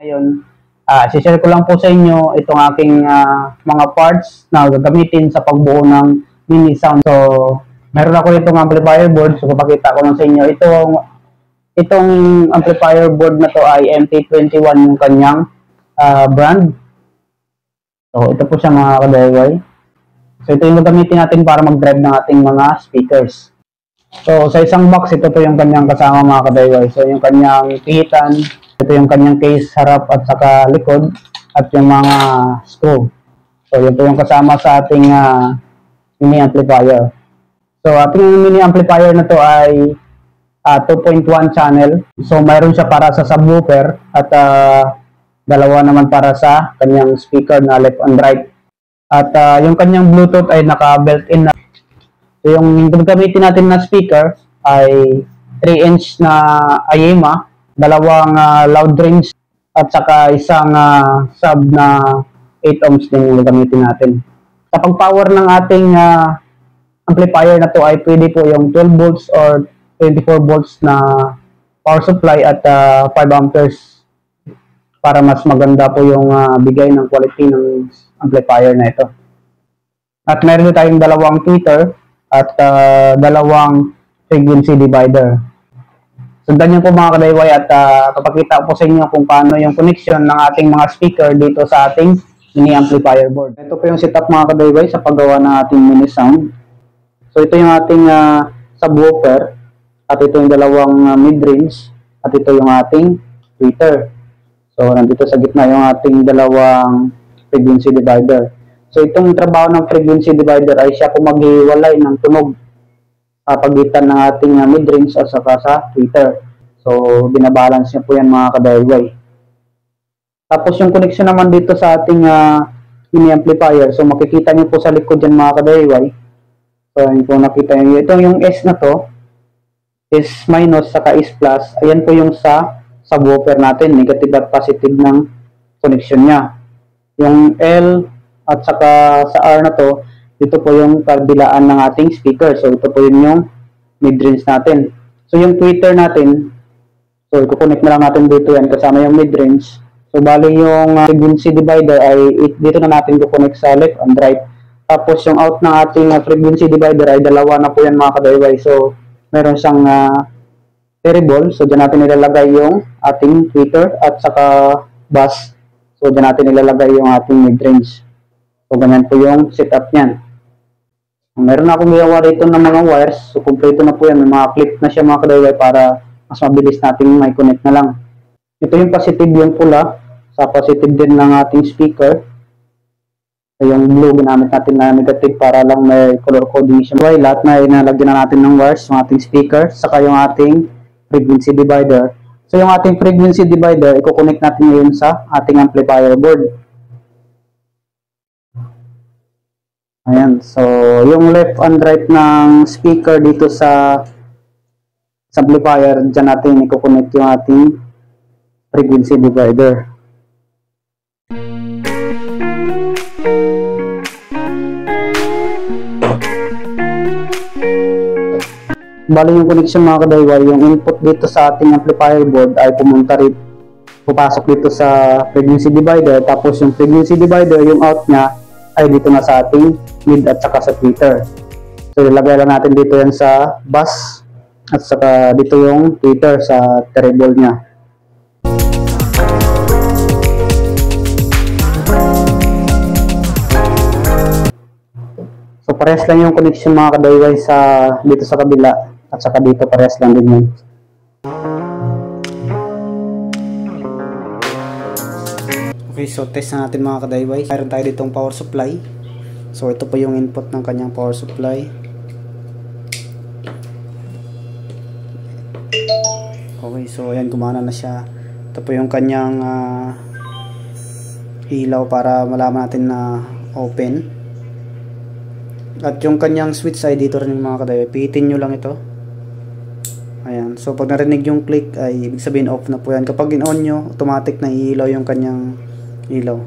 Ngayon, share ko lang po sa inyo itong aking mga parts na gagamitin sa pagbuo ng mini sound. So, meron ako itong amplifier board. So, papakita ko lang sa inyo. Itong amplifier board na to ay MT21 yung kanyang brand. So, ito po siya mga ka-DIY. So, ito yung gagamitin natin para mag-drive ng ating mga speakers. So, sa isang box, ito po yung kanyang kasama mga ka-DIY. So, yung kanyang pihitan, ito yung kanyang case harap at saka likod, at yung mga screw. So, ito yung kasama sa ating mini amplifier. So, ating mini amplifier na to ay 2.1 channel. So, mayroon siya para sa subwoofer at dalawa naman para sa kanyang speaker na left and right. At yung kanyang Bluetooth ay naka-built-in na. So, yung gagamitin natin na speaker ay 3-inch na AYAMA, dalawang loud range, at saka isang sub na 8 ohms din yung gagamitin natin. Sa pag-power ng ating amplifier na to ay pwede po yung 12 volts or 24 volts na power supply at 5 amperes para mas maganda po yung bigay ng quality ng amplifier na ito. At meron tayong dalawang tweeter at dalawang frequency divider. Sundan niyo po mga ka-DIY at papakita ko po sa inyo kung paano yung connection ng ating mga speaker dito sa ating mini amplifier board. Ito po yung setup mga ka-DIY sa paggawa ng ating mini sound. So ito yung ating subwoofer at ito yung dalawang mid-range at ito yung ating tweeter. So nandito sa gitna yung ating dalawang frequency divider. So itong trabaho ng frequency divider ay siya kung maghiwalay ng tunog sa pagitan ng ating mid-range at saka sa tweeter. So binabalance niya po yan mga ka-DIY. Tapos yung connection naman dito sa ating mini amplifier. So makikita niyo po sa likod yan mga ka-DIY. So yun po nakita niyo. Ito yung S na to, S minus saka S plus. Ayan po yung sa subwoofer natin, negative at positive ng connection niya. Yung L at saka sa R na to, dito po yung kabilaan ng ating speaker. So ito po yung mid-range natin. So yung tweeter natin, so i-connect na lang natin dito yan kasama yung mid-range. So bali yung frequency divider ay dito na natin i-connect sa left and right. Tapos yung out ng ating frequency divider ay dalawa na po yan mga ka-DIY. So meron siyang variable. So dyan natin ilalagay yung ating tweeter at saka bus. So dyan natin ilalagay yung ating mid-range. So ganyan po yung setup niyan. Meron na akong gawa dito ng mga wires. So kompleto na po yan. May mga clip na siya mga ka-DIY para mas mabilis natin may connect na lang. Ito yung positive yung pula. Sa positive din ng ating speaker. So yung blue ginamit natin na negative para lang may color coordination. So lahat na inalagyan na natin ng wires yung ating speaker. Saka yung ating frequency divider. So yung ating frequency divider, i-connect natin ngayon sa ating amplifier board. Ayan, so yung left and right ng speaker dito sa amplifier, dyan natin i-connect yung ating frequency divider. Bali yung connection mga ka-DIY, yung input dito sa ating amplifier board ay pupasok dito sa frequency divider, tapos yung frequency divider, yung out nya ay dito na sa ating mid at saka sa tweeter. So ilagay lang natin dito yan sa bus at saka dito yung tweeter sa treble nya. So parehas lang yung connection mga ka-DIY sa dito sa kabila at saka dito parehas lang din yun. Okay, so test na natin mga ka-DIY. Mayroon tayo ditong power supply. So ito po yung input ng kanyang power supply. Okay, so ayan, gumana na siya. Ito po yung kanyang ilaw para malaman natin na open. At yung kanyang switch ay dito rin mga ka-DIY. Pihitin nyo lang ito. Ayan. So pag narinig yung click ay ibig sabihin off na po yan. Kapag in-on nyo, automatic na iilaw yung kanyang ilaw.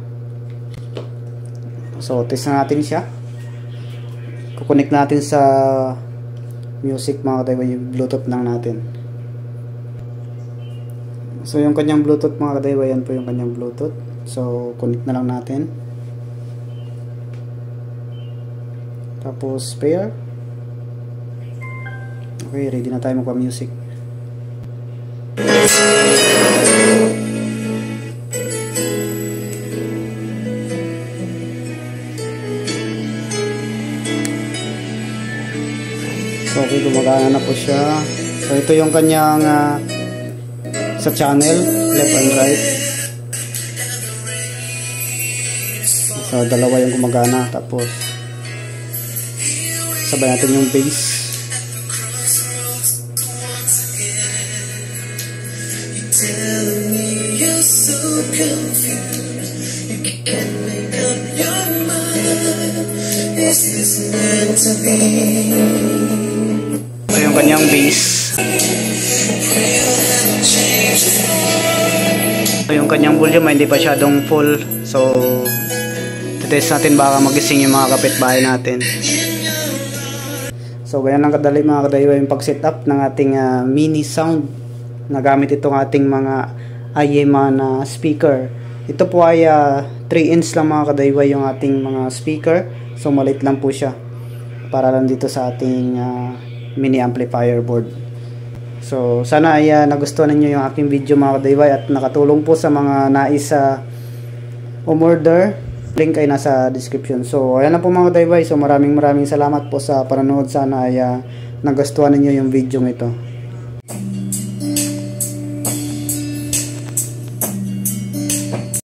So test na natin siya. Kukonek natin sa music mga ka-DIY. Yung Bluetooth lang natin. So yung kanyang Bluetooth mga kadayway, yan po yung kanyang Bluetooth. So connect na lang natin. Tapos pair. Okay, ready na tayo magpa-music. So okay, gumagana na po siya. So ito yung kanyang sa channel, left and right. So dalawa yung gumagana, tapos sabay natin yung bass. So yung kanyang bass. So yung kanyang volume hindi pa masyadong full. So test natin baka magising yung mga kapitbahay natin. So ganyan lang kadali mga kadaywa yung pag-setup ng ating mini sound na gamit itong ating mga Ayema na speaker. Ito po ay 3 inch lang mga kadaywa yung ating mga speaker. So maliit lang po siya para lang dito sa ating mini amplifier board. So sana ay nagustuhan niyo yung aking video mga kadayway at nakatulong po sa mga nais umorder. Link ay nasa description. So ayan na po mga kadayway. So maraming salamat po sa panonood. Sana ay nagustuhan niyo yung video ito.